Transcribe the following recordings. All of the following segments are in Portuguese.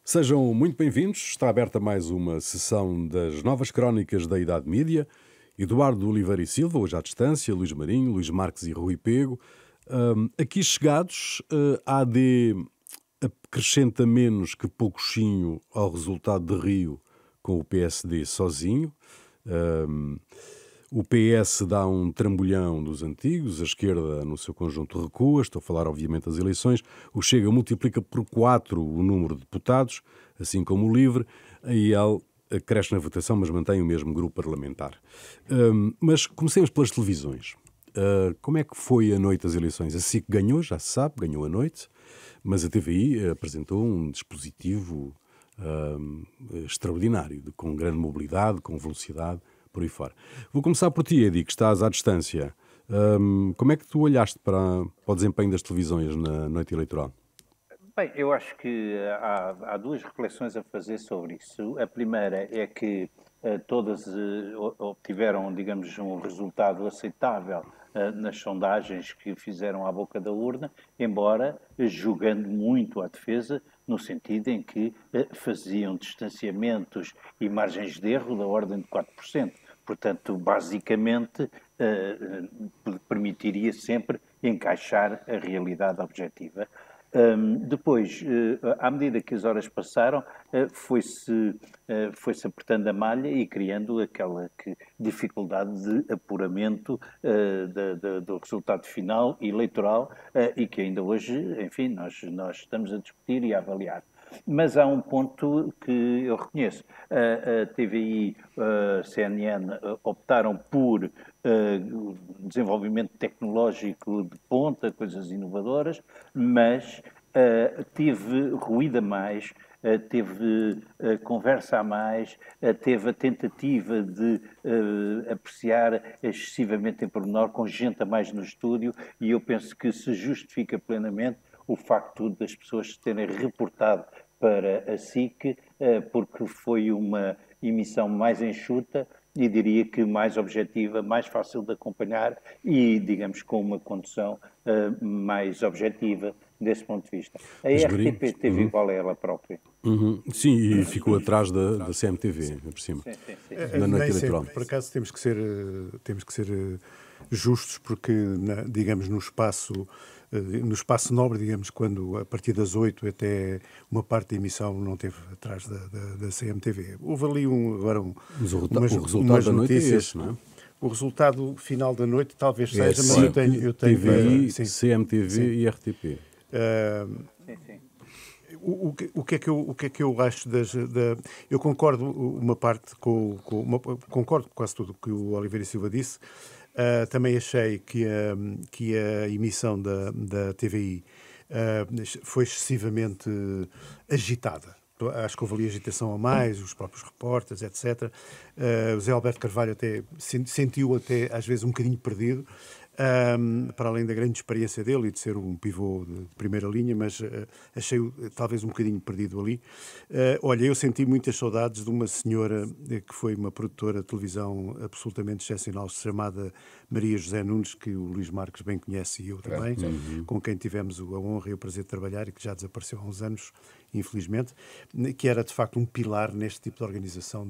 Sejam muito bem-vindos. Está aberta mais uma sessão das novas crónicas da Idade Mídia. Eduardo Oliveira e Silva, hoje à distância, Luís Marinho, Luís Marques e Rui Pego. Aqui chegados, a AD acrescenta menos que pouquinho ao resultado de Rio com o PSD sozinho. O PS dá um trambolhão dos antigos, a esquerda no seu conjunto recua, estou a falar obviamente das eleições, o Chega multiplica por 4 o número de deputados, assim como o LIVRE, a IEL cresce na votação, mas mantém o mesmo grupo parlamentar. Mas comecemos pelas televisões. Como é que foi a noite das eleições? A SIC ganhou, já se sabe, ganhou a noite, mas a TVI apresentou um dispositivo extraordinário, com grande mobilidade, com velocidade, por aí fora. Vou começar por ti, Edi, que estás à distância. Como é que tu olhaste para o desempenho das televisões na noite eleitoral? Bem, eu acho que há duas reflexões a fazer sobre isso. A primeira é que todas obtiveram, digamos, um resultado aceitável nas sondagens que fizeram à boca da urna, embora julgando muito à defesa, no sentido em que faziam distanciamentos e margens de erro da ordem de 4%. Portanto, basicamente, permitiria sempre encaixar a realidade objetiva. Depois, à medida que as horas passaram, foi-se apertando a malha e criando aquela dificuldade de apuramento do resultado final eleitoral e que ainda hoje, enfim, nós estamos a discutir e a avaliar. Mas há um ponto que eu reconheço. A TVI, a CNN optaram por desenvolvimento tecnológico de ponta, coisas inovadoras, mas teve ruído a mais, teve conversa a mais, teve a tentativa de apreciar excessivamente em pormenor, com gente a mais no estúdio, e eu penso que se justifica plenamente o facto das pessoas se terem reportado para a SIC, porque foi uma emissão mais enxuta e diria que mais objetiva, mais fácil de acompanhar e, digamos, com uma condução mais objetiva desse ponto de vista. A RTP teve igual a ela própria. Sim, e ficou atrás da CMTV, por cima, na noite eleitoral. Por acaso temos que ser justos, porque, digamos, no espaço nobre, digamos, quando a partir das 8 até uma parte da emissão não teve atrás da CMTV. Houve ali Mas o resultado da noite é esse, não é? O resultado final da noite talvez seja, mas eu tenho TVI, CMTV e RTP. O que é que eu acho eu concordo uma parte concordo com quase tudo o que o Oliveira Silva disse. Também achei que a emissão da TVI foi excessivamente agitada. Acho que houve ali agitação a mais, os próprios repórteres, etc. O Zé Alberto Carvalho até sentiu às vezes um bocadinho perdido, para além da grande experiência dele e de ser um pivô de primeira linha, mas achei-o talvez um bocadinho perdido ali. Olha, eu senti muitas saudades de uma senhora que foi uma produtora de televisão absolutamente excepcional, chamada Maria José Nunes, que o Luís Marques bem conhece e eu também, com quem tivemos a honra e o prazer de trabalhar e que já desapareceu há uns anos, infelizmente, que era de facto um pilar neste tipo de organização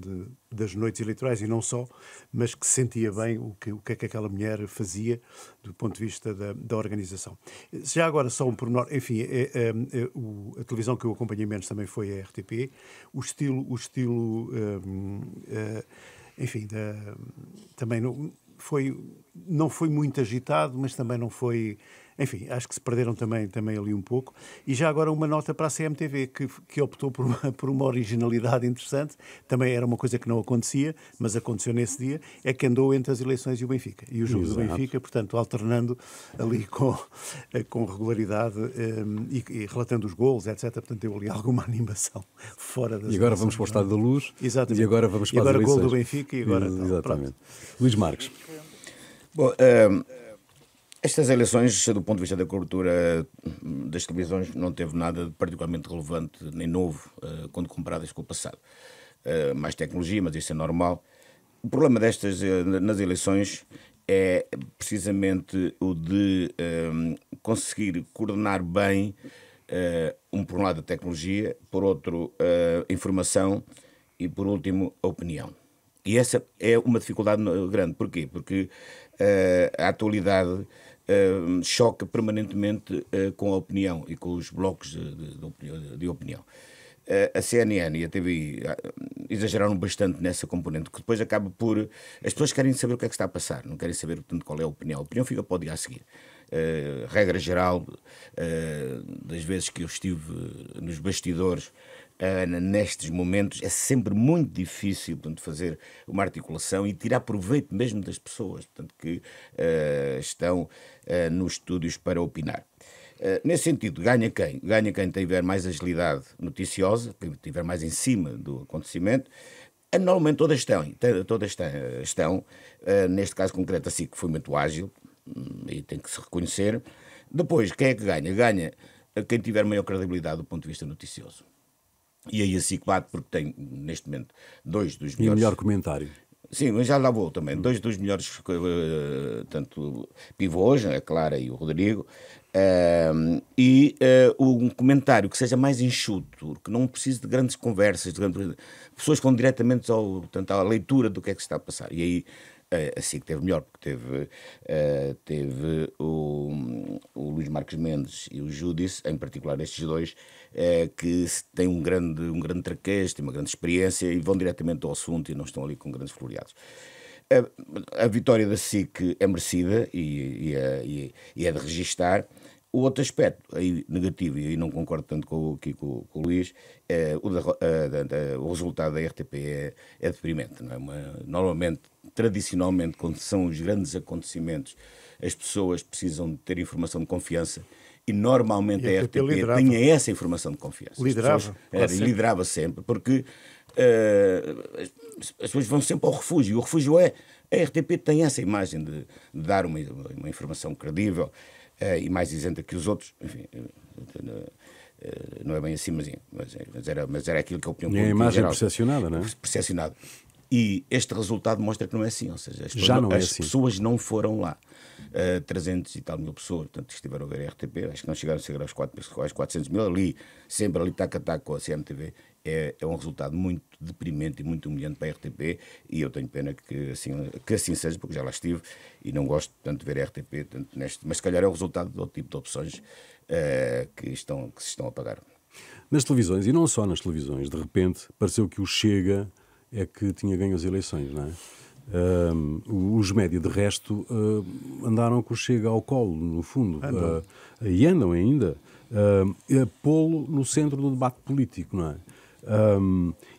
das noites eleitorais e não só, mas que sentia bem o que é que aquela mulher fazia do ponto de vista da organização. Já agora só um pormenor, enfim, a televisão que eu acompanhei menos também foi a RTP, o estilo enfim, também não foi muito agitado, mas também não foi... Enfim, acho que se perderam também ali um pouco. E já agora uma nota para a CMTV, que optou por uma originalidade interessante. Também era uma coisa que não acontecia, mas aconteceu nesse dia, é que andou entre as eleições e o Benfica. E o jogo do Benfica, portanto, alternando ali com regularidade e relatando os golos, etc. Portanto, deu ali alguma animação fora das... E agora vamos para o Estádio da Luz. Exatamente. E agora vamos para as eleições. Gol do Benfica e agora... Exatamente. Luís Marques. Bom, estas eleições, do ponto de vista da cobertura das televisões, não teve nada de particularmente relevante nem novo quando comparadas com o passado. Mais tecnologia, mas isso é normal. O problema destas nas eleições é precisamente o de conseguir coordenar bem por um lado a tecnologia, por outro a informação e por último a opinião. E essa é uma dificuldade grande. Porquê? Porque a atualidade choca permanentemente com a opinião e com os blocos de opinião. A CNN e a TVI exageraram bastante nessa componente, que depois acaba por... As pessoas querem saber o que é que está a passar, não querem saber tanto qual é a opinião. A opinião fica para o dia a seguir. Regra geral, das vezes que eu estive nos bastidores, nestes momentos, é sempre muito difícil, portanto, fazer uma articulação e tirar proveito mesmo das pessoas, portanto, que estão nos estúdios para opinar. Nesse sentido, ganha quem? Ganha quem tiver mais agilidade noticiosa, quem estiver mais em cima do acontecimento. Normalmente todas estão, neste caso concreto, assim que foi muito ágil, e tem que se reconhecer. Depois, quem é que ganha? Ganha quem tiver maior credibilidade do ponto de vista noticioso. E aí a SIC bate porque tem, neste momento, dois dos melhores... E o melhor comentário. Sim, mas já lá vou também. Dois dos melhores, tanto pivôs, a Clara e o Rodrigo, um comentário que seja mais enxuto, que não precise de grandes conversas, pessoas que vão diretamente à leitura do que é que se está a passar. E aí a SIC teve melhor, porque teve o Luís Marques Mendes e o Júdice, em particular estes dois, que têm um grande traquejo, têm uma grande experiência e vão diretamente ao assunto e não estão ali com grandes floreados. A vitória da SIC é merecida e é de registar. O outro aspecto aí negativo, e aí não concordo tanto com o Luís, o resultado da RTP é deprimente. Não é? Normalmente, tradicionalmente, quando são os grandes acontecimentos, as pessoas precisam de ter informação de confiança e normalmente a RTP tinha essa informação de confiança. Liderava sempre, porque as pessoas vão sempre ao refúgio. O refúgio a RTP tem essa imagem de dar uma informação credível e mais isenta que os outros. Enfim, não é bem assim, mas era aquilo que a opinião pública. E a imagem percepcionada, não é? Percepcionada. E este resultado mostra que não é assim, ou seja, as pessoas não foram lá. 300 e tal mil pessoas, portanto, estiveram a ver a RTP, acho que não chegaram a chegar aos 400 mil, sempre ali tac a tac com a CMTV, é um resultado muito deprimente e muito humilhante para a RTP, e eu tenho pena que assim seja, porque já lá estive e não gosto tanto de ver a RTP, mas se calhar é o resultado do tipo de opções que se estão a pagar. Nas televisões, e não só nas televisões, de repente pareceu que o Chega é que tinha ganho as eleições, não é? Os média, de resto, andaram com o Chega ao colo, no fundo, e andam ainda, a pô-lo no centro do debate político, não é?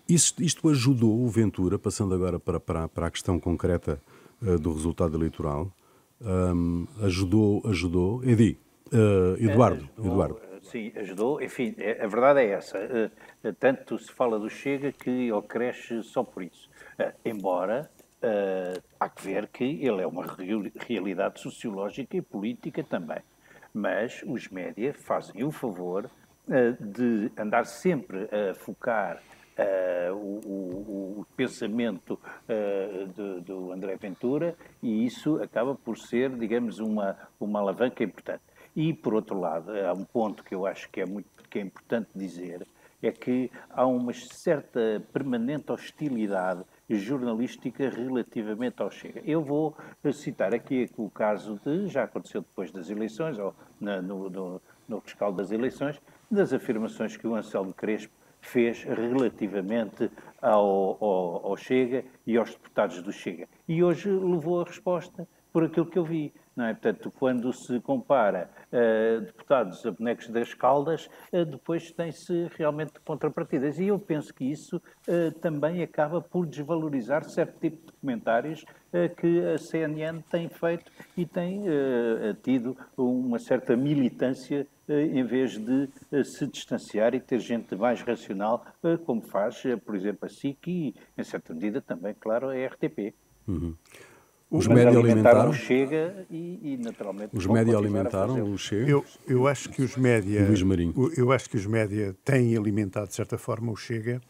Isto ajudou o Ventura, passando agora para a questão concreta do resultado eleitoral, ajudou, Eduardo. Sim, ajudou. Enfim, a verdade é essa. Tanto se fala do Chega que ele cresce só por isso. Embora há que ver que ele é uma realidade sociológica e política também. Mas os média fazem o favor de andar sempre a focar o pensamento do André Ventura, e isso acaba por ser, digamos, uma alavanca importante. E, por outro lado, há um ponto que eu acho que é importante dizer, é que há uma certa permanente hostilidade jornalística relativamente ao Chega. Eu vou citar aqui o caso já aconteceu depois das eleições, ou no rescaldo das eleições, das afirmações que o Anselmo Crespo fez relativamente ao Chega e aos deputados do Chega. E hoje levou a resposta por aquilo que eu vi. Não é? Portanto, quando se compara deputados a bonecos das Caldas, depois tem-se realmente contrapartidas. E eu penso que isso também acaba por desvalorizar certo tipo de comentários que a CNN tem feito e tem tido uma certa militância em vez de se distanciar e ter gente mais racional, como faz, por exemplo, a SIC e, em certa medida, também, claro, a RTP. Uhum. Os média alimentaram o Chega e naturalmente os média alimentaram o Chega. Eu acho que os média têm alimentado de certa forma o Chega,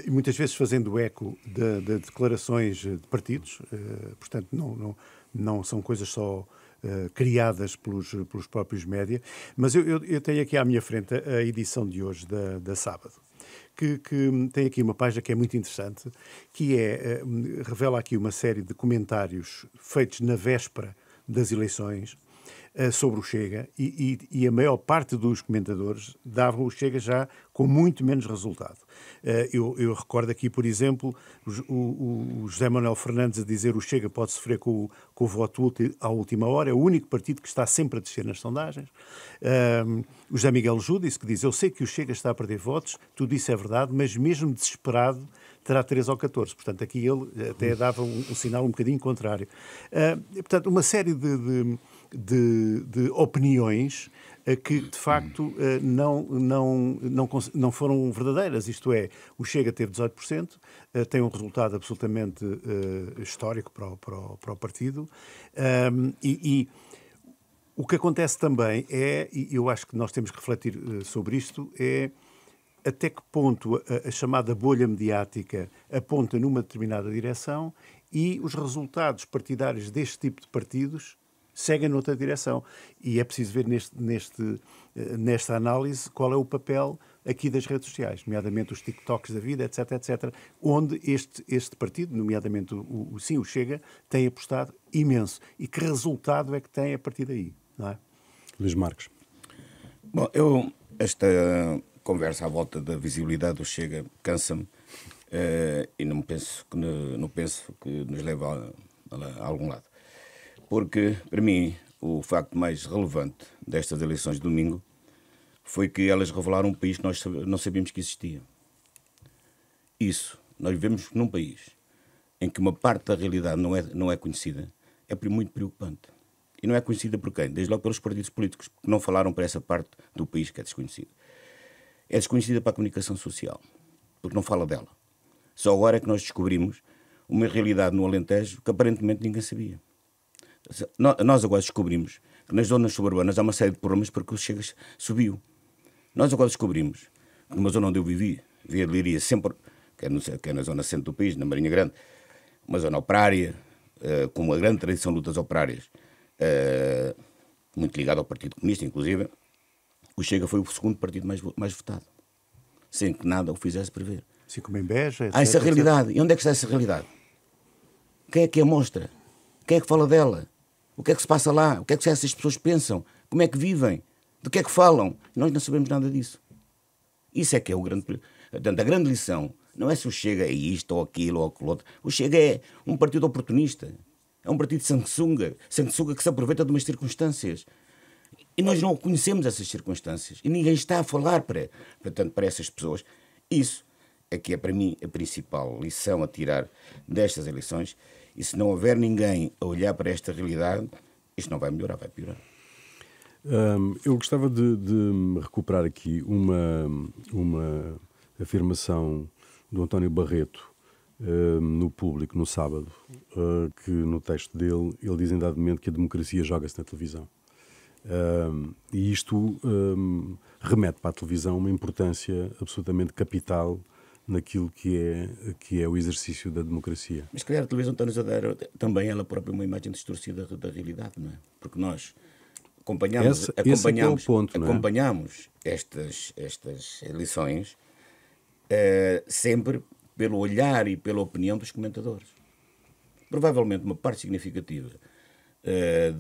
e muitas vezes fazendo eco de declarações de partidos, portanto não são coisas só criadas pelos próprios média. Mas eu tenho aqui à minha frente a edição de hoje da Sábado, que tem aqui uma página que é muito interessante, que revela aqui uma série de comentários feitos na véspera das eleições sobre o Chega, e a maior parte dos comentadores davam o Chega já com muito menos resultado. Eu recordo aqui, por exemplo, o José Manuel Fernandes a dizer: o Chega pode sofrer com o voto à última hora, é o único partido que está sempre a descer nas sondagens. O José Miguel Júdice, que diz: eu sei que o Chega está a perder votos, tudo isso é verdade, mas mesmo desesperado terá 13 ou 14. Portanto, aqui ele até dava um sinal um bocadinho contrário. Portanto, uma série de opiniões que, de facto, não foram verdadeiras. Isto é, o Chega teve 18%, tem um resultado absolutamente histórico para o partido, e o que acontece também e eu acho que nós temos que refletir sobre isto, é até que ponto a chamada bolha mediática aponta numa determinada direção e os resultados partidários deste tipo de partidos seguem noutra direção. E é preciso ver nesta análise qual é o papel aqui das redes sociais, nomeadamente os TikToks da vida, etc., etc., onde este partido, nomeadamente o Chega, tem apostado imenso. E que resultado é que tem a partir daí, não é? Luís Marques. Bom, esta conversa à volta da visibilidade do Chega cansa-me, e não penso que nos leve a algum lado. Porque, para mim, o facto mais relevante destas eleições de domingo foi que elas revelaram um país que nós não sabíamos que existia. Nós vivemos num país em que uma parte da realidade não é conhecida, é muito preocupante. E não é conhecida por quem? Desde logo pelos partidos políticos, que não falaram para essa parte do país que é desconhecida. É desconhecida para a comunicação social, porque não fala dela. Só agora é que nós descobrimos uma realidade no Alentejo que aparentemente ninguém sabia. Nós agora descobrimos que nas zonas suburbanas há uma série de problemas porque o Chega subiu. Nós agora descobrimos que numa zona onde eu vivia de Leiria, sempre, que é na zona centro do país, na Marinha Grande, uma zona operária, com uma grande tradição de lutas operárias, muito ligado ao Partido Comunista, inclusive, o Chega foi o segundo partido mais votado, sem que nada o fizesse prever. Assim como em Beja, etc. Há essa realidade. E onde é que está essa realidade? Quem é que a mostra? Quem é que fala dela? O que é que se passa lá? O que é que essas pessoas pensam? Como é que vivem? Do que é que falam? Nós não sabemos nada disso. Isso é que é o grande... Portanto, a grande lição não é se o Chega é isto ou aquilo ou aquilo outro. O Chega é um partido oportunista. É um partido de sanguessuga que se aproveita de umas circunstâncias. E nós não conhecemos essas circunstâncias. E ninguém está a falar para essas pessoas. Isso é que é, para mim, a principal lição a tirar destas eleições. E se não houver ninguém a olhar para esta realidade, isto não vai melhorar, vai piorar. Eu gostava de recuperar aqui uma afirmação do António Barreto no Público, no sábado, que no texto dele, ele diz em dado momento que a democracia joga-se na televisão. E isto remete para a televisão uma importância absolutamente capital naquilo que é o exercício da democracia. Mas, se calhar, a televisão está-nos a dar também ela própria uma imagem distorcida da realidade, não é? Porque nós acompanhamos estas eleições sempre pelo olhar e pela opinião dos comentadores. Provavelmente uma parte significativa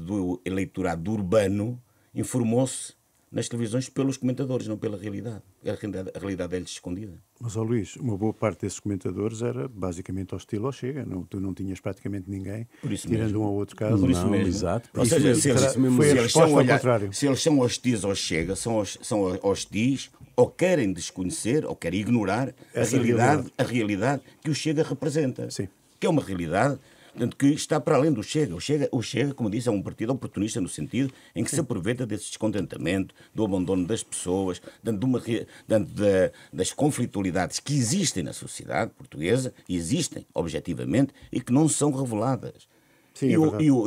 do eleitorado urbano informou-se nas televisões pelos comentadores, não pela realidade. A realidade é-lhes escondida. Mas, Luís, uma boa parte desses comentadores era basicamente hostil ao Chega. Tu não tinhas praticamente ninguém, tirando mesmo. Um ou outro caso. Por isso mesmo. Exato. Ou seja, se eles são hostis ao Chega, são hostis ou querem desconhecer ou querem ignorar a realidade que o Chega representa. Sim. Que é uma realidade... Portanto, que está para além do Chega. O Chega, como disse, é um partido oportunista no sentido em que se aproveita desse descontentamento, do abandono das pessoas, das conflitualidades que existem na sociedade portuguesa, e existem, objetivamente, e que não são reveladas. Sim, e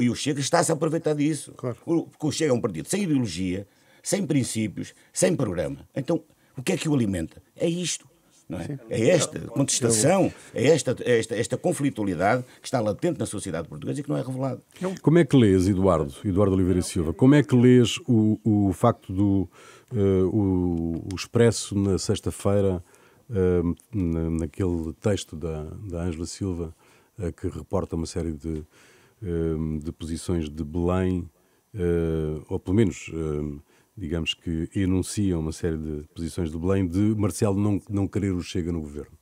o Chega está-se a aproveitar disso. Claro. Porque o Chega é um partido sem ideologia, sem princípios, sem programa. Então, o que é que o alimenta? É isto. Não é? É esta contestação, é esta conflitualidade que está latente na sociedade portuguesa e que não é revelada. Como é que lês, Eduardo Oliveira e Silva, como é que lês o facto do o Expresso na sexta-feira, naquele texto da Ângela Silva, que reporta uma série de posições de Belém, ou pelo menos, digamos que enunciam uma série de posições de Belém, de Marcelo não querer o Chega no governo?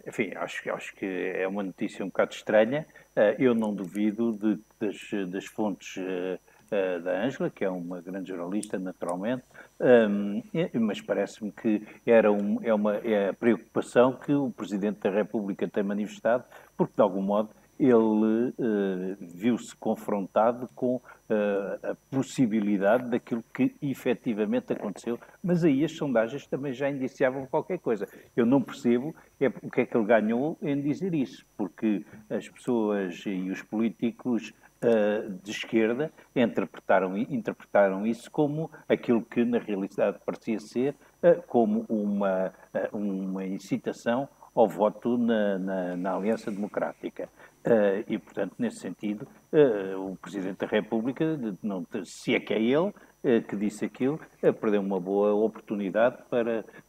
Enfim, acho que é uma notícia um bocado estranha. Eu não duvido das fontes da Ângela, que é uma grande jornalista, naturalmente, mas parece-me que é a preocupação que o Presidente da República tem manifestado, porque, de algum modo, ele viu-se confrontado com a possibilidade daquilo que efetivamente aconteceu, mas aí as sondagens também já indiciavam qualquer coisa. Eu não percebo o que é que ele ganhou em dizer isso, porque as pessoas e os políticos de esquerda interpretaram isso como aquilo que na realidade parecia ser como uma incitação ao voto na Aliança Democrática. E, portanto, nesse sentido, o Presidente da República, se é que é ele que disse aquilo, perdeu uma boa oportunidade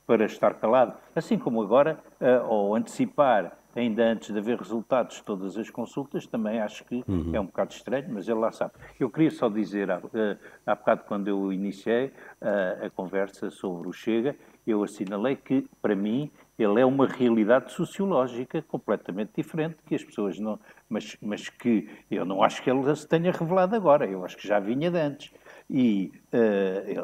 para estar calado. Assim como agora, ao antecipar, ainda antes de haver resultados de todas as consultas, também acho que é um bocado estranho, mas ele lá sabe. Eu queria só dizer, há bocado, quando eu iniciei a conversa sobre o Chega, eu assinalei que, para mim, ele é uma realidade sociológica completamente diferente, que as pessoas não... Mas que eu não acho que ele se tenha revelado agora, eu acho que já vinha de antes. E,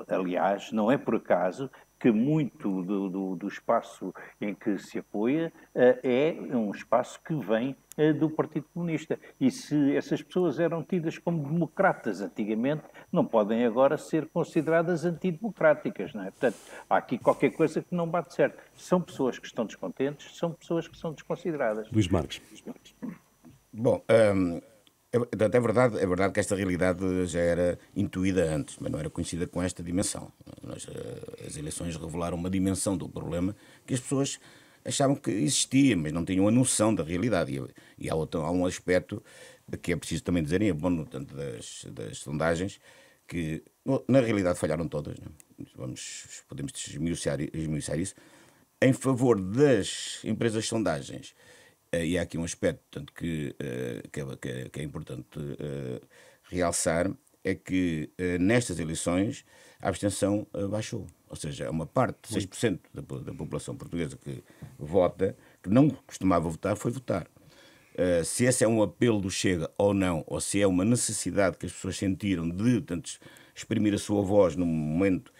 aliás, não é por acaso que muito do espaço em que se apoia é um espaço que vem do Partido Comunista. E se essas pessoas eram tidas como democratas antigamente, não podem agora ser consideradas antidemocráticas, não é? Portanto, há aqui qualquer coisa que não bate certo. São pessoas que estão descontentes, são pessoas que são desconsideradas. Luís Marques. Bom, é verdade que esta realidade já era intuída antes, mas não era conhecida com esta dimensão. As eleições revelaram uma dimensão do problema que as pessoas achavam que existia, mas não tinham a noção da realidade. E há um aspecto que é preciso também dizer, e é bom, tanto das sondagens, que na realidade falharam todas. Não? Podemos esmiuçar isso. Em favor das empresas de sondagens, e há aqui um aspecto portanto, que é importante realçar, é que nestas eleições a abstenção baixou. Ou seja, uma parte, 6% da população portuguesa que vota, que não costumava votar, foi votar. Se esse é um apelo do Chega ou não, ou se é uma necessidade que as pessoas sentiram de portanto, exprimir a sua voz no momento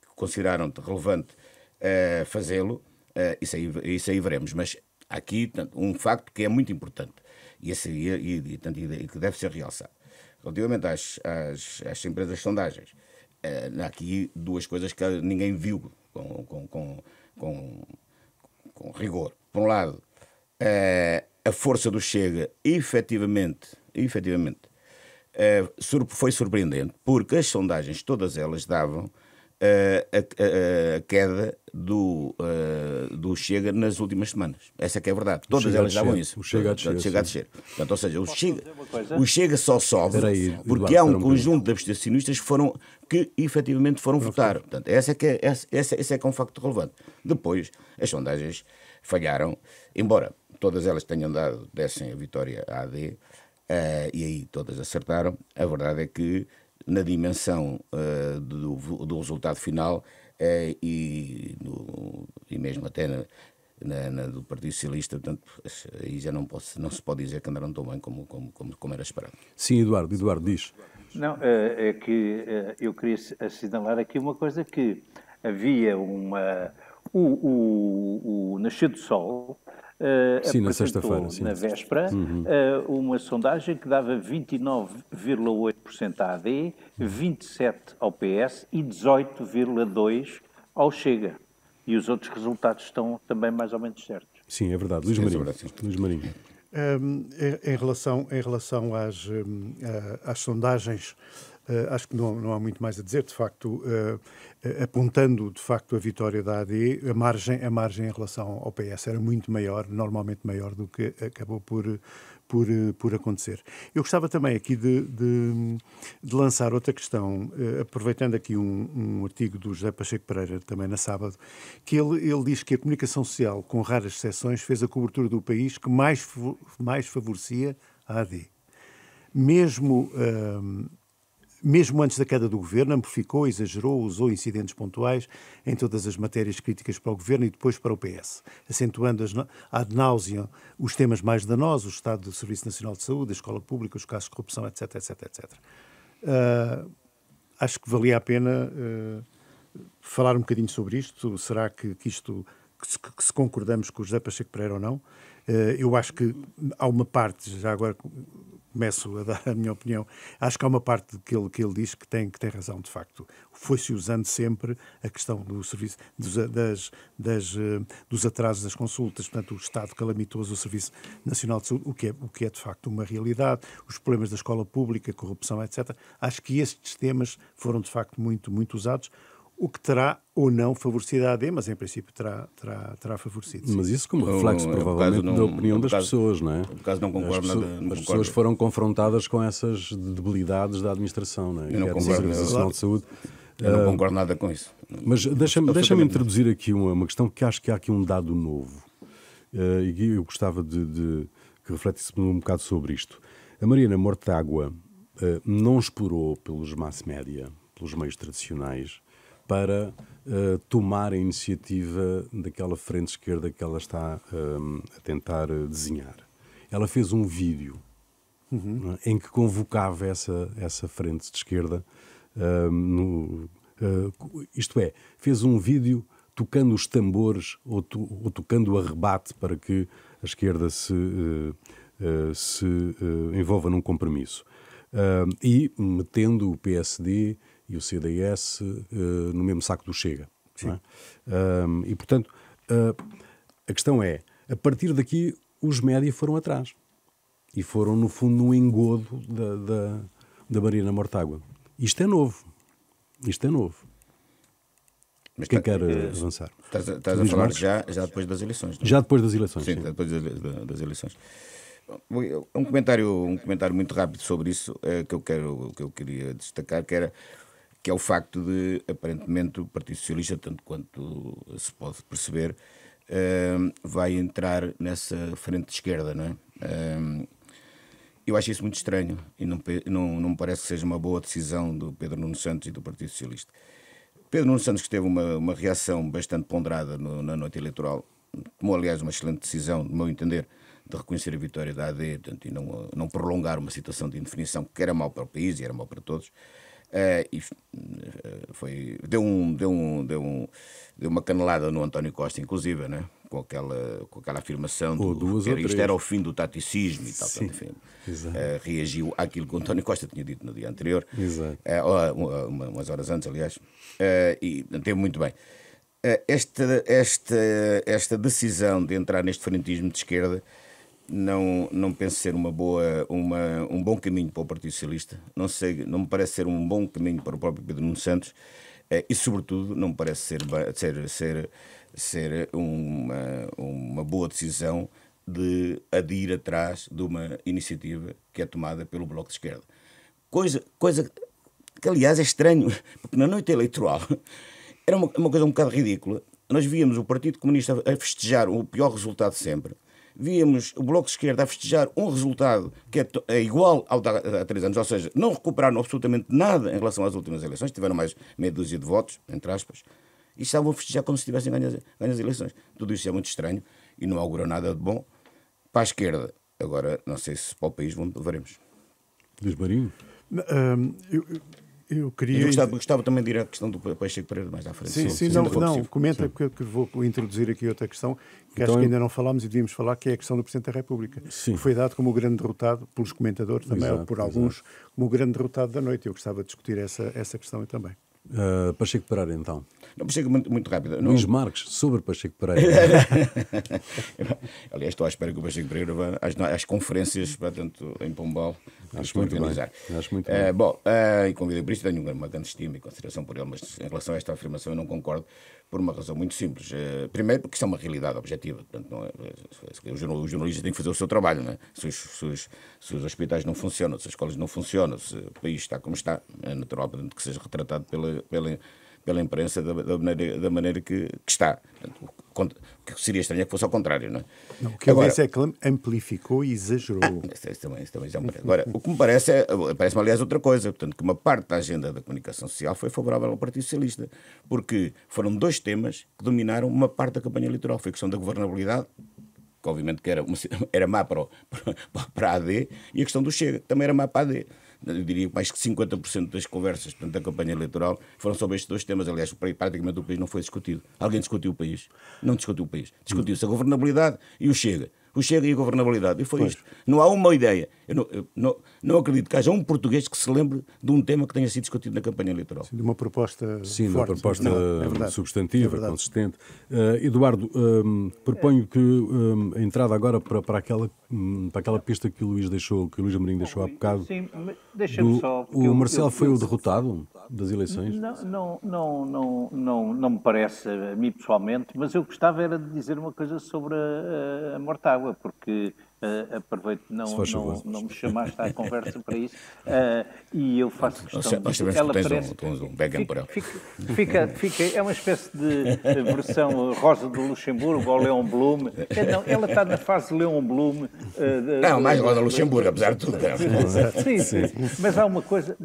que consideraram relevante fazê-lo, isso aí veremos. Mas há aqui um facto que é muito importante e que deve ser realçado. Relativamente às empresas de sondagens, há aqui duas coisas que ninguém viu com rigor. Por um lado, a força do Chega, efetivamente, foi surpreendente, porque as sondagens, todas elas, davam a queda do Chega nas últimas semanas. Essa que é a verdade. Todas elas davam isso. O Chega a descer. Portanto, ou seja, o Chega só sobe porque há um conjunto de abstencionistas que efetivamente foram votar. Portanto, esse é que é um facto relevante. Depois, as sondagens falharam, embora todas elas dessem a vitória à AD, e aí todas acertaram. A verdade é que na dimensão do resultado final e mesmo até do Partido Socialista, portanto, aí já não se pode dizer que andaram tão bem como era esperado. Sim, Eduardo diz. Não, é que eu queria assinalar aqui uma coisa, que havia o Nascer do Sol sim, na sexta-feira, sim. Na véspera, uma sondagem que dava 29,8% à AD, 27% ao PS e 18,2% ao Chega. E os outros resultados estão também mais ou menos certos. Sim, é verdade. Luís Marinho. Em relação às sondagens, Acho que não há muito mais a dizer. De facto, apontando de facto a vitória da AD, a margem em relação ao PS era muito maior, normalmente maior do que acabou por acontecer. Eu gostava também aqui de lançar outra questão, aproveitando aqui um artigo do José Pacheco Pereira, também na sábado, que ele diz que a comunicação social, com raras exceções, fez a cobertura do país que mais favorecia a AD. Mesmo antes da queda do governo, amplificou, exagerou, usou incidentes pontuais em todas as matérias críticas para o governo e depois para o PS, acentuando ad nauseam os temas mais danosos, o estado do Serviço Nacional de Saúde, a escola pública, os casos de corrupção, etc, etc, etc. Acho que valia a pena falar um bocadinho sobre isto. Será que se concordamos com o José Pacheco Pereira ou não? Eu acho que há uma parte, já agora começo a dar a minha opinião, acho que há uma parte que ele diz que tem razão, de facto. Foi-se usando sempre a questão do serviço, dos atrasos das consultas, portanto, o estado calamitoso do Serviço Nacional de Saúde, o que é de facto uma realidade, os problemas da escola pública, corrupção, etc. Acho que estes temas foram de facto muito, muito usados, o que terá ou não favorecido a AD, mas em princípio terá favorecido. Sim. Mas isso como reflexo, provavelmente, da opinião das pessoas, não é? Por acaso não concordo nada. As pessoas foram confrontadas com essas debilidades da administração, não é? Eu não concordo. Nacional de Saúde. Eu não concordo nada com isso. Mas deixa-me introduzir aqui uma questão, que acho que há aqui um dado novo. E eu gostava de que refletisse um bocado sobre isto. A Mariana Mortágua não explorou pelos mass media, pelos meios tradicionais, para tomar a iniciativa daquela frente esquerda que ela está a tentar desenhar. Ela fez um vídeo em que convocava essa frente de esquerda, isto é, fez um vídeo tocando os tambores ou tocando o arrebate para que a esquerda se envolva num compromisso. E metendo o PSD e o CDS no mesmo saco do Chega. Não é? E, portanto, a questão é, a partir daqui, os média foram atrás. E foram, no fundo, no engodo da Mariana Mortágua. Isto é novo. Mas quem quer avançar? Estás a falar já depois das eleições, não é? Já depois das eleições. Sim, depois das eleições. Um comentário muito rápido sobre isso que eu queria destacar, que é o facto de, aparentemente, o Partido Socialista, tanto quanto se pode perceber, vai entrar nessa frente de esquerda, não é? Eu acho isso muito estranho e não me parece que seja uma boa decisão do Pedro Nuno Santos e do Partido Socialista. Pedro Nuno Santos, que teve uma reação bastante ponderada na noite eleitoral, tomou, aliás, uma excelente decisão, no meu entender, de reconhecer a vitória da AD, portanto, e não prolongar uma situação de indefinição que era mau para o país e era mau para todos. Deu uma canelada no António Costa, inclusive, né? com aquela afirmação isto era o fim do taticismo e tal. Sim, portanto, enfim, reagiu àquilo que o António Costa tinha dito no dia anterior, umas horas antes, aliás, e teve muito bem. Esta decisão de entrar neste frentismo de esquerda não penso ser um bom caminho para o Partido Socialista. Não me parece ser um bom caminho para o próprio Pedro Nuno Santos e, sobretudo, não me parece ser uma boa decisão de ir atrás de uma iniciativa que é tomada pelo Bloco de Esquerda. Coisa que, aliás, é estranho, porque na noite eleitoral era uma coisa um bocado ridícula. Nós víamos o Partido Comunista a festejar o pior resultado sempre. Víamos o Bloco de Esquerda a festejar um resultado que é igual ao há 3 anos, ou seja, não recuperaram absolutamente nada em relação às últimas eleições, tiveram mais meia dúzia de votos, entre aspas, e estavam a festejar como se tivessem ganho as eleições. Tudo isso é muito estranho e não augura nada de bom para a esquerda. Agora, não sei se para o país veremos. Luís Marinho? Eu queria... gostava também de ir à questão do Pacheco Pereira mais à frente. Sim, comenta, porque vou introduzir aqui outra questão que acho que ainda não falámos e devíamos falar, que é a questão do Presidente da República. Sim. Que foi dado como o grande derrotado, pelos comentadores também, ou por alguns, como o grande derrotado da noite. Eu gostava de discutir essa questão também. Pacheco Pereira, então. Não, Pacheco, muito rápido. Luís Marques, sobre Pacheco Pereira. Aliás, estou à espera que o Pacheco Pereira vá às conferências, portanto, em Pombal. Acho muito organizar. Bem. Acho muito bem. Bom, e convidei por isso, tenho uma grande estima e consideração por ele, mas em relação a esta afirmação eu não concordo por uma razão muito simples. Primeiro, porque isto é uma realidade objetiva. Portanto, não é, os jornalistas têm que fazer o seu trabalho. Não é? Se os hospitais não funcionam, se as escolas não funcionam, se o país está como está, é natural, portanto, que seja retratado pela imprensa da maneira que está. Portanto, o que seria estranho é que fosse ao contrário, não é? Não, o que eu disse é que amplificou e exagerou. Isso também já me parece. Agora, o que me parece-me aliás outra coisa, portanto, que uma parte da agenda da comunicação social foi favorável ao Partido Socialista, porque foram 2 temas que dominaram uma parte da campanha eleitoral. Foi a questão da governabilidade, que obviamente que era má para a AD, e a questão do Chega, que também era má para a AD. Eu diria que mais que 50% das conversas, portanto, da campanha eleitoral foram sobre estes 2 temas. Aliás, praticamente o país não foi discutido. Alguém discutiu o país? Não discutiu o país. Discutiu-se a governabilidade e o Chega. O Chega e a governabilidade. E foi isto. Não há uma ideia. Eu não acredito que haja um português que se lembre de um tema que tenha sido discutido na campanha eleitoral. De uma proposta Sim, forte. Uma proposta substantiva, consistente. Eduardo, proponho que a entrada agora para aquela pista que o Luís Amorim deixou há bocado. Sim, deixa-me só... O Marcelo foi o derrotado das eleições? Não me parece a mim pessoalmente, mas eu gostava era de dizer uma coisa sobre a Mortágua, porque aproveito, não me chamaste à conversa para isso, e eu faço questão nós sabemos que tens um backend para ela. É uma espécie de versão Rosa do Luxemburgo ou Leon Blum. Ela está na fase de Leon Blum. Não, mais Rosa do Luxemburgo, apesar de tudo. Sim. Mas há uma coisa,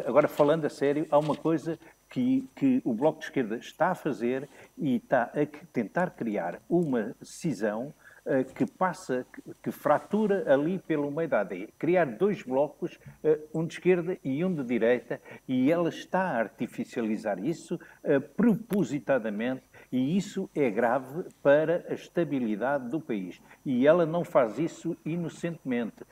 agora falando a sério, há uma coisa que o Bloco de Esquerda está a fazer e está a tentar criar uma cisão que fratura ali pelo meio da AD. Criar 2 blocos, um de esquerda e um de direita, e ela está a artificializar isso propositadamente, e isso é grave para a estabilidade do país. E ela não faz isso inocentemente,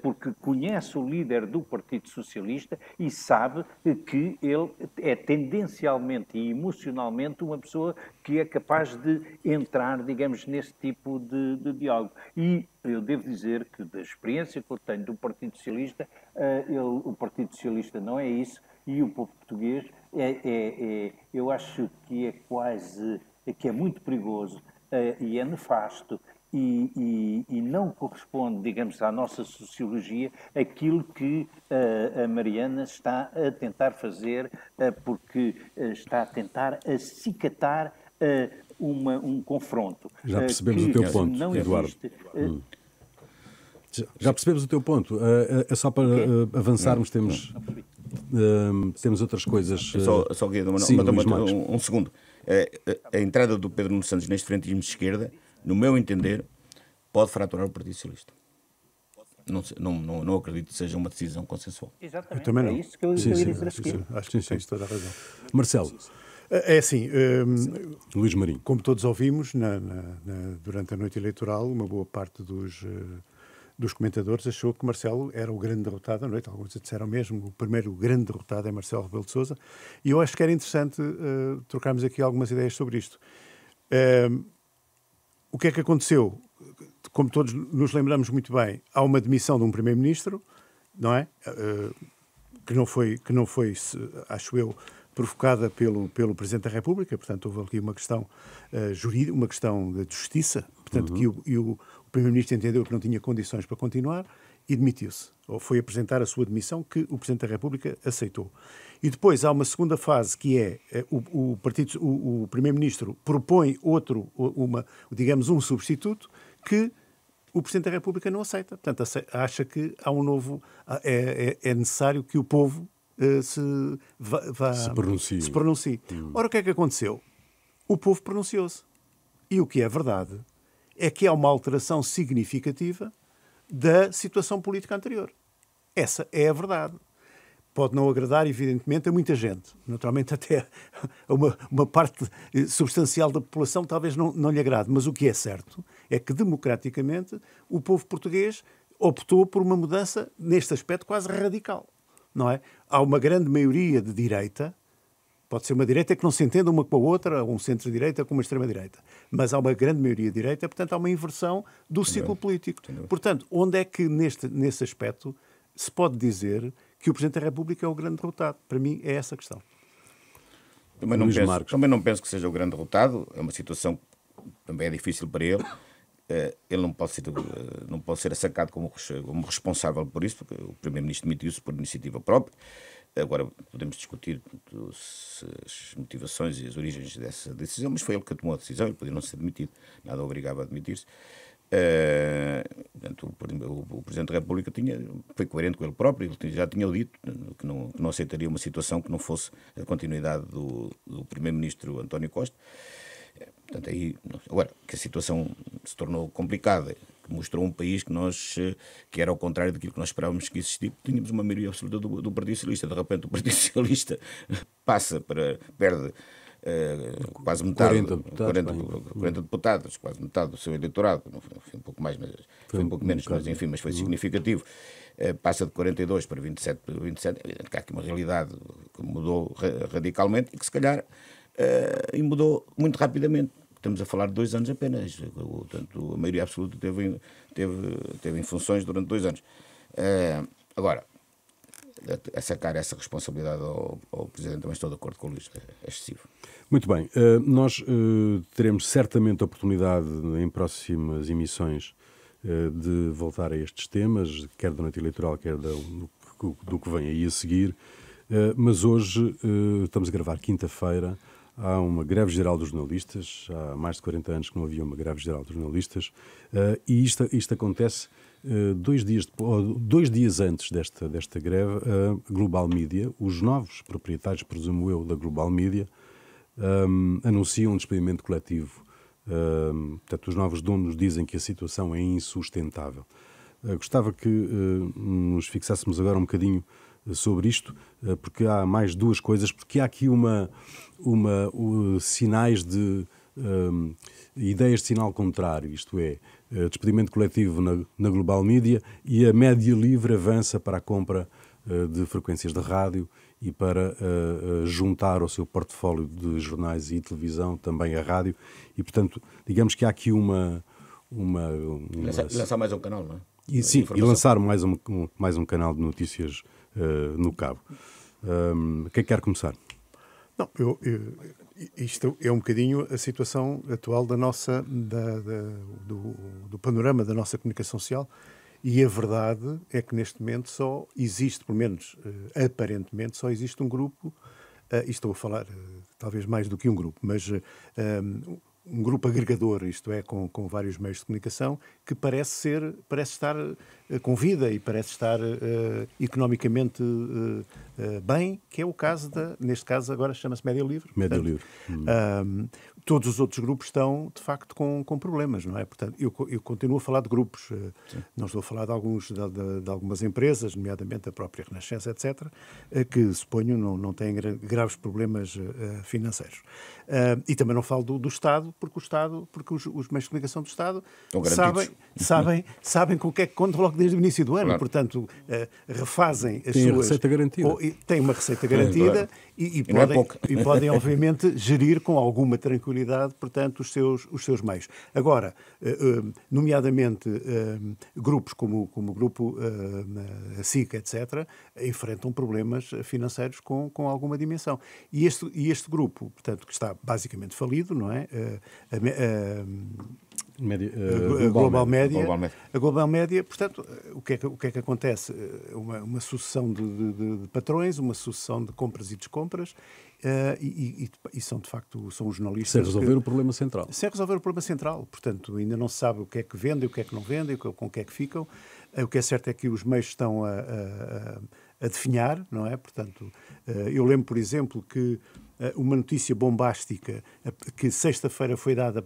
porque conhece o líder do Partido Socialista e sabe que ele é tendencialmente e emocionalmente uma pessoa que é capaz de entrar, digamos, nesse tipo de diálogo. E eu devo dizer que, da experiência que eu tenho do Partido Socialista, o Partido Socialista não é isso, e o povo português eu acho que é que é muito perigoso e é nefasto e não corresponde, digamos, à nossa sociologia aquilo que a Mariana está a tentar fazer, porque está a tentar acicatar um confronto. Já percebemos o teu ponto, Eduardo. Já percebemos o teu ponto. É só para avançarmos, temos outras coisas. Só queria dar um segundo. A entrada do Pedro Nuno Santos neste frentismo de esquerda, no meu entender, pode fraturar o Partido Socialista. Não acredito que seja uma decisão consensual. Exatamente. Eu também não. É isso que eu ia dizer a seguir. Acho que tens toda a razão. Marcelo. É assim, Luís Marinho. Como todos ouvimos, durante a noite eleitoral, uma boa parte dos comentadores achou que Marcelo era o grande derrotado da noite. Alguns disseram mesmo, o primeiro grande derrotado é Marcelo Rebelo de Sousa. E eu acho que era interessante trocarmos aqui algumas ideias sobre isto. O que é que aconteceu? Como todos nos lembramos muito bem, há uma demissão de um primeiro-ministro, não é? Que não foi, acho eu, provocada pelo Presidente da República, portanto houve aqui uma questão jurídica, uma questão de justiça, portanto que o Primeiro-Ministro entendeu que não tinha condições para continuar e demitiu-se, ou foi apresentar a sua demissão que o Presidente da República aceitou. E depois há uma segunda fase que é o Primeiro-Ministro propõe digamos um substituto que o Presidente da República não aceita. Portanto, acha que há um novo... É necessário que o povo se pronuncie. Ora, o que é que aconteceu? O povo pronunciou-se. E o que é verdade é que há uma alteração significativa da situação política anterior. Essa é a verdade. Pode não agradar, evidentemente, a muita gente. Naturalmente, até a uma parte substancial da população talvez não lhe agrade. Mas o que é certo é que, democraticamente, o povo português optou por uma mudança, neste aspecto, quase radical. Não é? Há uma grande maioria de direita Pode ser uma direita que não se entenda uma com a outra, ou um centro-direita com uma extrema-direita. Mas há uma grande maioria direita, portanto há uma inversão do ciclo político. Portanto, onde é que nesse aspecto se pode dizer que o Presidente da República é o grande derrotado? Para mim é essa a questão. Também não penso que seja o grande derrotado. É uma situação que também é difícil para ele. Ele não pode ser assacado como responsável por isso, porque o Primeiro-Ministro demitiu-se por iniciativa própria. Agora podemos discutir as motivações e as origens dessa decisão, mas foi ele que tomou a decisão. Ele podia não ser demitido, nada o obrigava a demitir-se. Portanto, o Presidente da República foi coerente com ele próprio. Ele já tinha dito que não aceitaria uma situação que não fosse a continuidade do Primeiro-Ministro António Costa. Portanto, agora, que a situação se tornou complicada, que mostrou um país que era ao contrário daquilo que nós esperávamos que existisse. Tínhamos uma maioria absoluta do Partido Socialista. De repente, o Partido Socialista perde quase metade, 40 deputados, quase metade do seu eleitorado. Não foi um pouco mais, foi um pouco menos, mas foi significativo. Passa de 42 para 27. Há aqui uma realidade que mudou radicalmente e que, se calhar, mudou muito rapidamente. Estamos a falar de 2 anos apenas. Portanto, a maioria absoluta teve em funções durante 2 anos. Agora, sacar essa responsabilidade ao Presidente, também estou de acordo com o Luís, é excessivo. Muito bem. Nós teremos certamente a oportunidade, em próximas emissões, de voltar a estes temas, quer da noite eleitoral, quer do que vem aí a seguir. Mas hoje estamos a gravar quinta-feira. Há uma greve geral dos jornalistas, há mais de 40 anos que não havia uma greve geral dos jornalistas, e isto acontece 2 dias antes desta greve. A Global Media, os novos proprietários, presumo eu, da Global Media, anunciam um despedimento coletivo. Portanto, os novos donos dizem que a situação é insustentável. Gostava que nos fixássemos agora um bocadinho sobre isto, porque há mais 2 coisas, porque há aqui sinais de ideias de sinal contrário, isto é, despedimento coletivo na Global Media, e a Média Livre avança para a compra de frequências de rádio e para juntar ao seu portfólio de jornais e televisão também a rádio, e portanto, digamos que há aqui lançar mais um canal, não é? E lançar mais um canal de notícias no Cabo. Quem quer começar? Não, isto é um bocadinho a situação atual do panorama da nossa comunicação social, e a verdade é que neste momento só existe, pelo menos aparentemente, só existe um grupo, e estou a falar talvez mais do que um grupo, mas um grupo agregador, isto é, com vários meios de comunicação, que parece estar com vida e parece estar economicamente bem, que é o caso neste caso agora chama-se Média Livre. Média Livre. Todos os outros grupos estão, de facto, com problemas, não é? Portanto, eu continuo a falar de grupos, não estou a falar de algumas empresas, nomeadamente a própria Renascença, etc., que, suponho, não têm graves problemas financeiros. E também não falo do Estado, porque os meios de comunicação do Estado sabem com o que é que contam logo desde o início do ano. Claro. Portanto, refazem as suas... Receita garantida. Têm uma receita garantida, claro. e podem, obviamente, gerir com alguma tranquilidade, portanto, os seus meios. Agora, nomeadamente, grupos como o grupo a SIC, etc., enfrentam problemas financeiros com alguma dimensão. E este grupo, portanto, que está basicamente falido, não é? A Global Média, portanto, o que é que acontece? Uma sucessão de patrões, uma sucessão de compras e descompras, e são, de facto, são os jornalistas... Sem resolver o problema central. Sem resolver o problema central. Portanto, ainda não se sabe o que é que vendem, o que é que não vendem, com o que é que ficam. O que é certo é que os meios estão a definhar, não é? Portanto, eu lembro, por exemplo, que uma notícia bombástica que sexta-feira foi dada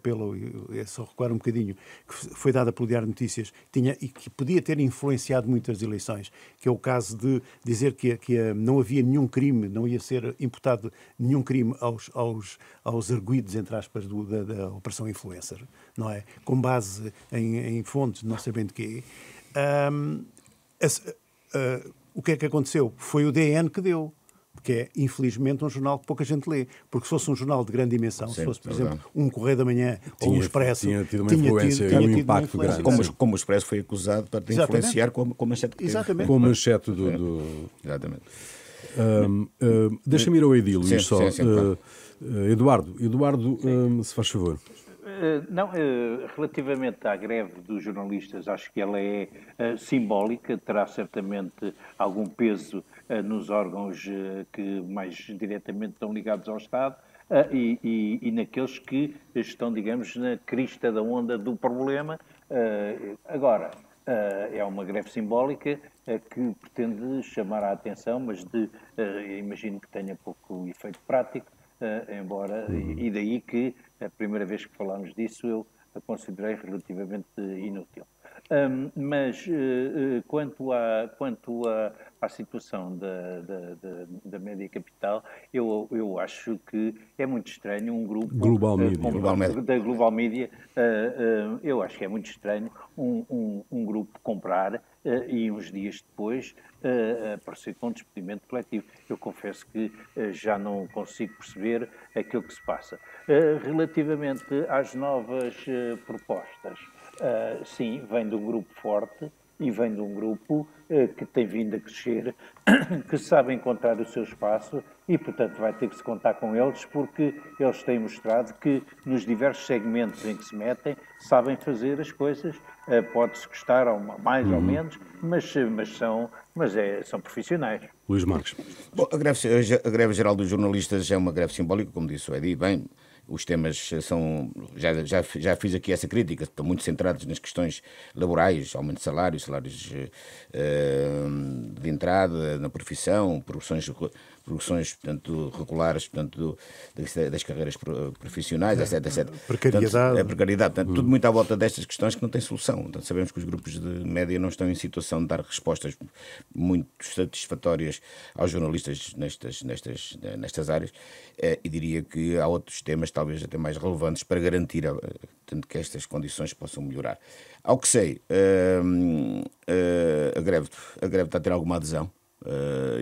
é só recuar um bocadinho, que foi dada pelo Diário de Notícias, e que podia ter influenciado muitas eleições, que é o caso de dizer que não havia nenhum crime, não ia ser imputado nenhum crime aos arguidos, entre aspas, da Operação Influencer, não é? Com base em fontes, não sei bem de quê. O que é que aconteceu? Foi o DN que deu. porque é, infelizmente, um jornal que pouca gente lê. Porque se fosse um jornal de grande dimensão, se fosse, por exemplo, um Correio da Manhã ou um Expresso, tinha tido uma influência e um impacto grande. Como o Expresso foi acusado para influenciar com a manchete que teve. Exatamente. Com a manchete do... Exatamente. Deixa-me ir ao Edil, Sim, só. sim, claro. Eduardo, se faz favor. Não, relativamente à greve dos jornalistas, acho que ela é simbólica, terá certamente algum peso nos órgãos que mais diretamente estão ligados ao Estado e naqueles que estão, digamos, na crista da onda do problema. Agora, é uma greve simbólica que pretende chamar a atenção, mas imagino que tenha pouco efeito prático. E daí que a primeira vez que falámos disso eu a considerei relativamente inútil. Mas quanto à situação da média capital, eu acho que é muito estranho um grupo da Global Media, eu acho que é muito estranho um grupo comprar e uns dias depois aparecer com um despedimento coletivo. Eu confesso que já não consigo perceber aquilo que se passa. Relativamente às novas propostas, sim, vem de um grupo forte e vem de um grupo que tem vindo a crescer, que sabe encontrar o seu espaço e, portanto, vai ter que se contar com eles porque eles têm mostrado que nos diversos segmentos em que se metem sabem fazer as coisas. Pode-se gostar mais ou menos, mas são profissionais. Luís Marques. Bom, a greve geral dos jornalistas é uma greve simbólica, como disse o Edi, bem... Os temas são... Já fiz aqui essa crítica, estão muito centrados nas questões laborais, aumento de salários de entrada na profissão, progressões portanto, regulares, portanto, das carreiras profissionais, etc. Precariedade. Precariedade. Portanto, tudo muito à volta destas questões que não têm solução. Portanto, sabemos que os grupos de média não estão em situação de dar respostas muito satisfatórias aos jornalistas nestas áreas, e diria que há outros temas talvez até mais relevantes para garantir tanto que estas condições possam melhorar. Ao que sei, a greve está a ter alguma adesão.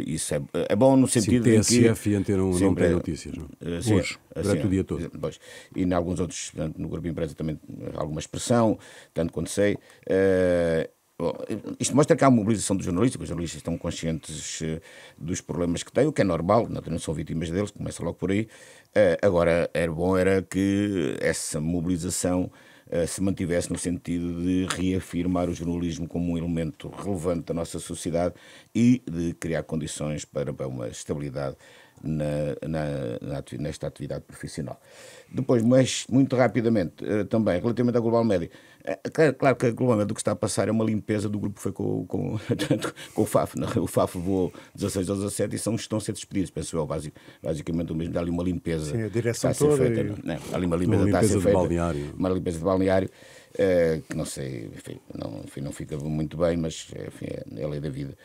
Isso é bom no sentido de que... TSF e Antena 1 não tem notícias, não? Hoje, durante o dia todo. Pois. E em alguns outros, portanto, no grupo Empresa também alguma expressão, tanto quanto sei. Isto mostra que há uma mobilização dos jornalistas, que os jornalistas estão conscientes dos problemas que têm, o que é normal, não são vítimas deles, começa logo por aí. Agora, era que essa mobilização se mantivesse no sentido de reafirmar o jornalismo como um elemento relevante da nossa sociedade e de criar condições para uma estabilidade nesta atividade profissional. Depois, mas muito rapidamente, também, relativamente à Global Média, claro que a Global Média do que está a passar é uma limpeza do grupo que foi com o FAF. Não? O FAF levou 16 ou 17 e estão a ser despedidos, penso eu, basicamente o mesmo. Dá ali uma limpeza. Sim, a direção toda. Há ali uma limpeza que está a ser feita. Uma limpeza de balneário, que não sei, enfim, não fica muito bem, mas enfim, é a lei da vida.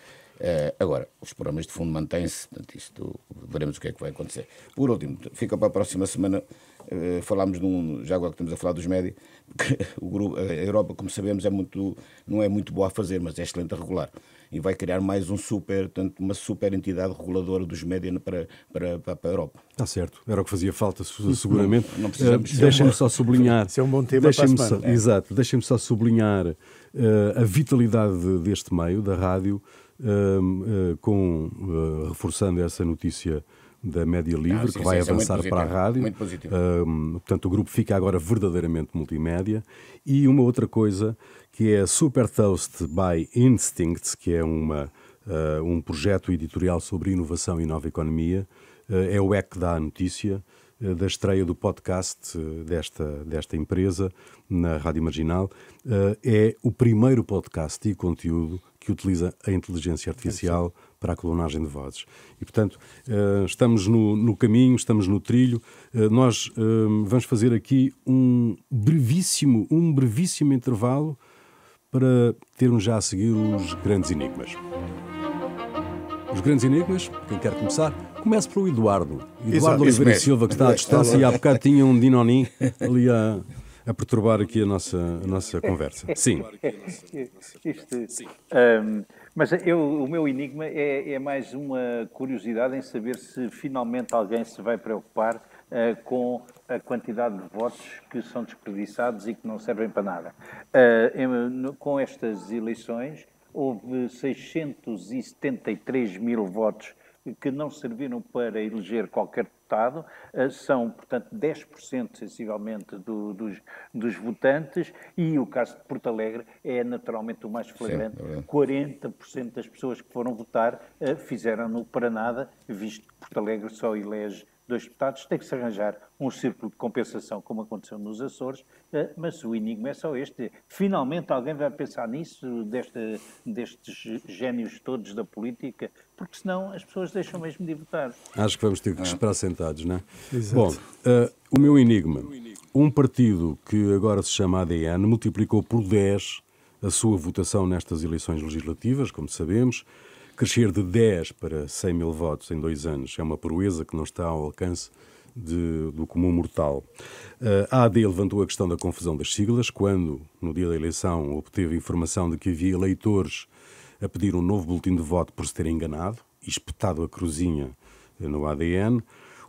Agora, os programas de fundo mantêm-se, portanto, isto veremos o que é que vai acontecer. Por último, fica para a próxima semana, falámos já agora que estamos a falar dos média, porque a Europa, como sabemos, não é muito boa a fazer, mas é excelente a regular. E vai criar mais uma super entidade reguladora dos média para a Europa. Está certo, era o que fazia falta, seguramente. Não precisamos. Deixem-me só sublinhar. Isso é um bom tema para a semana. Exato, deixem-me só sublinhar a vitalidade deste meio, da rádio, reforçando essa notícia da Média Livre, que vai avançar para a rádio. Muito positivo. Portanto, o grupo fica agora verdadeiramente multimédia. E uma outra coisa, que é a Super Toast by Instinct, que é um projeto editorial sobre inovação e nova economia. É o EC que dá a notícia da estreia do podcast desta empresa na Rádio Marginal. É o primeiro podcast e conteúdo que utiliza a inteligência artificial para a clonagem de vozes. E, portanto, estamos no caminho, estamos no trilho. Nós vamos fazer aqui um brevíssimo intervalo para termos já a seguir os grandes enigmas. Os grandes enigmas, quem quer começar, comece pelo Eduardo. Eduardo Oliveira Silva, que está à distância e há bocado tinha um dinonim ali a perturbar aqui a nossa conversa. Sim. Mas o meu enigma é mais uma curiosidade em saber se finalmente alguém se vai preocupar com a quantidade de votos que são desperdiçados e que não servem para nada. Com estas eleições, houve 673 mil votos que não serviram para eleger qualquer deputado, são, portanto, 10% sensivelmente dos votantes, e o caso de Porto Alegre é naturalmente o mais flagrante. Sim, 40% das pessoas que foram votar fizeram-no para nada, visto que Porto Alegre só elege 2 deputados. Tem que se arranjar um círculo de compensação, como aconteceu nos Açores, mas o enigma é só este. Finalmente alguém vai pensar nisso, destes génios todos da política, porque senão as pessoas deixam mesmo de votar. Acho que vamos ter que esperar sentados, não é? Exato. Bom, o meu enigma. Um partido que agora se chama ADN multiplicou por 10 a sua votação nestas eleições legislativas, como sabemos. Crescer de 10 para 100 mil votos em 2 anos é uma proeza que não está ao alcance do comum mortal. A AD levantou a questão da confusão das siglas, quando, no dia da eleição, obteve informação de que havia eleitores a pedir um novo boletim de voto por se terem enganado e espetado a cruzinha no ADN.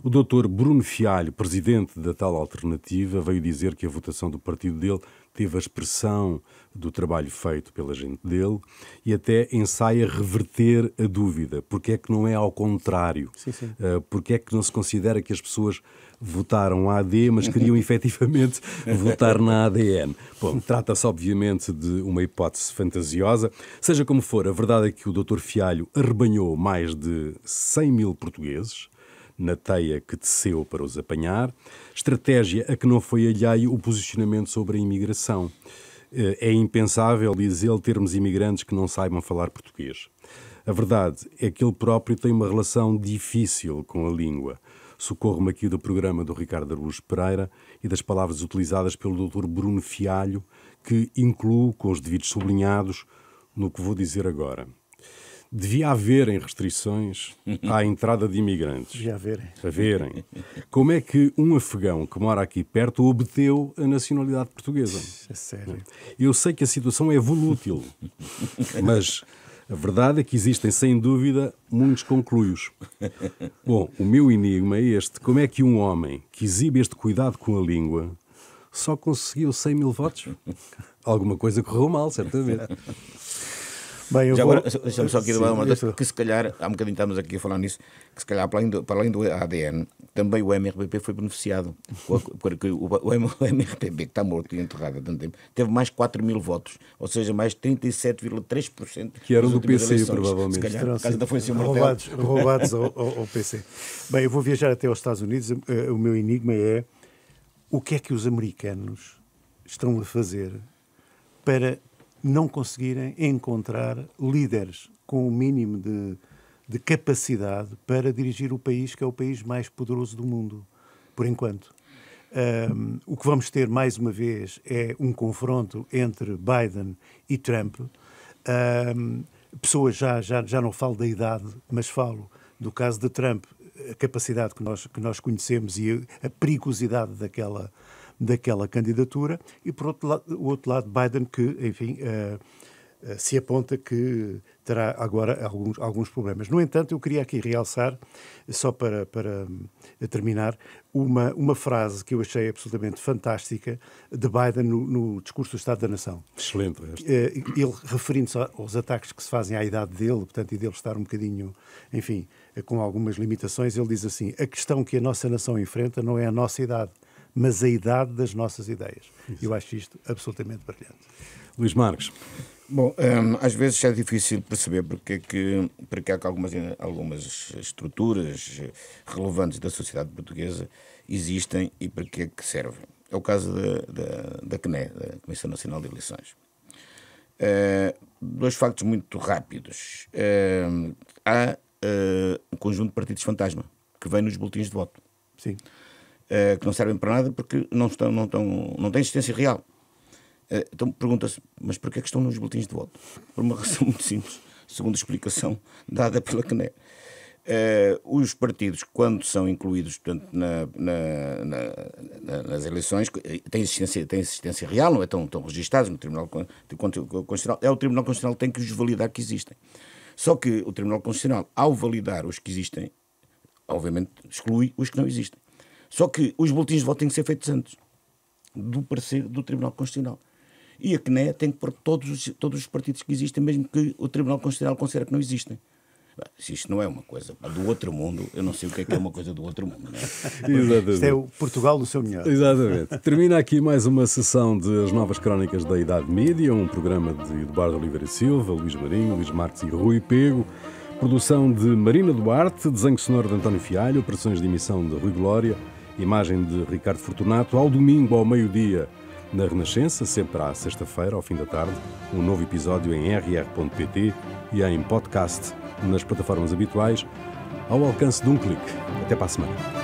O doutor Bruno Fialho, presidente da tal alternativa, veio dizer que a votação do partido dele teve a expressão do trabalho feito pela gente dele e até ensaia reverter a dúvida. Porque é que não é ao contrário? Sim. Porque é que não se considera que as pessoas votaram AD, mas queriam efetivamente votar na ADN? Bom, trata-se obviamente de uma hipótese fantasiosa. Seja como for, a verdade é que o doutor Fialho arrebanhou mais de 100 mil portugueses na teia que teceu para os apanhar, estratégia a que não foi alheio o posicionamento sobre a imigração. É impensável, diz ele, termos imigrantes que não saibam falar português. A verdade é que ele próprio tem uma relação difícil com a língua. Socorro-me aqui do programa do Ricardo Araújo Pereira e das palavras utilizadas pelo Dr. Bruno Fialho, que incluo, com os devidos sublinhados, no que vou dizer agora. Devia haverem restrições à entrada de imigrantes. Devia haverem. Como é que um afegão que mora aqui perto obteve a nacionalidade portuguesa? É sério. Eu sei que a situação é volútil, mas a verdade é que existem, sem dúvida, muitos concluios. Bom, o meu enigma é este. Como é que um homem que exibe este cuidado com a língua só conseguiu 100 mil votos? Alguma coisa correu mal, certamente. Bem, já agora, deixa-me só aqui uma coisa, que se calhar, há um bocadinho estamos aqui a falar nisso, que se calhar, para além do ADN, também o MRPP foi beneficiado, porque o MRPP, que está morto e enterrado há tanto tempo, teve mais 4 mil votos, ou seja, mais 37,3%. Que eram do PC, eleições. provavelmente. Se calhar, por causa da foi assim roubados ao PC. Bem, eu vou viajar até aos Estados Unidos. O meu enigma é: o que é que os americanos estão a fazer para não conseguirem encontrar líderes com o mínimo de capacidade para dirigir o país, que é o país mais poderoso do mundo, por enquanto. O que vamos ter, mais uma vez, é um confronto entre Biden e Trump. Pessoas, já não falo da idade, mas falo do caso de Trump, a capacidade que nós conhecemos e a perigosidade daquela candidatura, e por o outro lado Biden, que, enfim, se aponta que terá agora alguns problemas. No entanto, eu queria aqui realçar, só para terminar, uma frase que eu achei absolutamente fantástica de Biden no discurso do Estado da Nação. Excelente. Ele, referindo-se aos ataques que se fazem à idade dele, portanto, e dele estar um bocadinho, enfim, com algumas limitações, ele diz assim: a questão que a nossa nação enfrenta não é a nossa idade, mas a idade das nossas ideias. Isso. Eu acho isto absolutamente brilhante. Luís Marques. Bom, às vezes é difícil perceber porque é que algumas estruturas relevantes da sociedade portuguesa existem e para que é que servem. É o caso da CNE, da Comissão Nacional de Eleições. 2 factos muito rápidos. Há um conjunto de partidos fantasma que vêm nos boletins de voto. Sim. Que não servem para nada porque não têm existência real. Então pergunta-se, mas porquê é que estão nos boletins de voto? Por uma razão muito simples, segundo a explicação dada pela CNE. Os partidos, quando são incluídos, portanto, nas eleições, têm existência real, não é? Estão registados no Tribunal Constitucional. É o Tribunal Constitucional que tem que os validar que existem. Só que o Tribunal Constitucional, ao validar os que existem, obviamente exclui os que não existem. Só que os boletins de voto têm que ser feitos antes do parecer do Tribunal Constitucional. E a CNE tem que pôr todos os partidos que existem, mesmo que o Tribunal Constitucional considere que não existem. Se isto não é uma coisa do outro mundo, eu não sei o que é uma coisa do outro mundo. Não é? Exatamente. Isto é o Portugal no seu melhor. Exatamente. Termina aqui mais uma sessão de As Novas Crónicas da Idade Mídia, um programa de Eduardo Oliveira Silva, Luís Marinho, Luís Marques e Rui Pego. Produção de Marina Duarte, desenho sonoro de António Fialho, operações de emissão de Rui Glória, imagem de Ricardo Fortunato. Ao domingo, ao meio-dia, na Renascença, sempre à sexta-feira, ao fim da tarde, um novo episódio em rr.pt e em podcast nas plataformas habituais, ao alcance de um clique. Até para a semana.